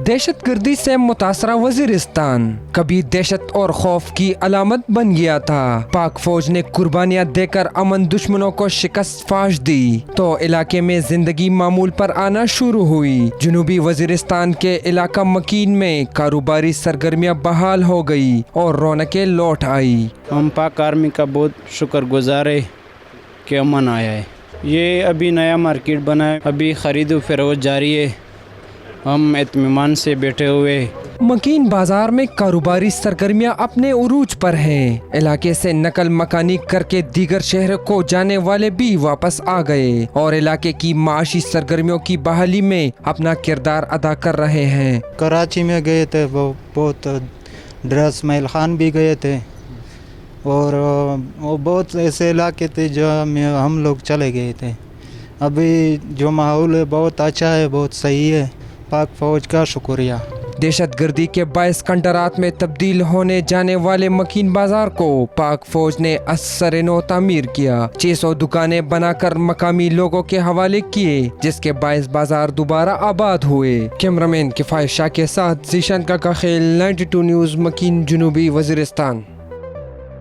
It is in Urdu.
دہشت گردی سے متاثرہ وزیرستان کبھی دہشت اور خوف کی علامت بن گیا تھا۔ پاک فوج نے قربانیاں دے کر امن دشمنوں کو شکست فاش دی تو علاقے میں زندگی معمول پر آنا شروع ہوئی۔ جنوبی وزیرستان کے علاقہ مکین میں کاروباری سرگرمیاں بحال ہو گئی اور رونقیں لوٹ آئی۔ ہم پاک آرمی کا بہت شکر گزار ہے کہ امن آیا ہے۔ یہ ابھی نیا مارکیٹ بنا ہے، ابھی خرید و فروخت جاری ہے، ہم اطمینان سے بیٹھے ہوئے۔ مکین بازار میں کاروباری سرگرمیاں اپنے عروج پر ہیں۔ علاقے سے نقل مکانی کر کے دیگر شہر کو جانے والے بھی واپس آ گئے اور علاقے کی معاشی سرگرمیوں کی بحالی میں اپنا کردار ادا کر رہے ہیں۔ کراچی میں گئے تھے، بہت ڈرس محل خان بھی گئے تھے، اور وہ بہت ایسے علاقے تھے جو ہم لوگ چلے گئے تھے۔ ابھی جو ماحول ہے بہت اچھا ہے، بہت صحیح ہے، پاک فوج کا شکریہ۔ دہشت گردی کے باعث کنڈرات میں تبدیل ہونے جانے والے مکین بازار کو پاک فوج نے اثر نو تعمیر کیا۔ 600 دکانیں بنا کر مقامی لوگوں کے حوالے کیے، جس کے باعث بازار دوبارہ آباد ہوئے۔ کیمرامین کفایت شاہ کے ساتھ ذیشان کا خیل، 92 نیوز، مکین، جنوبی وزیرستان۔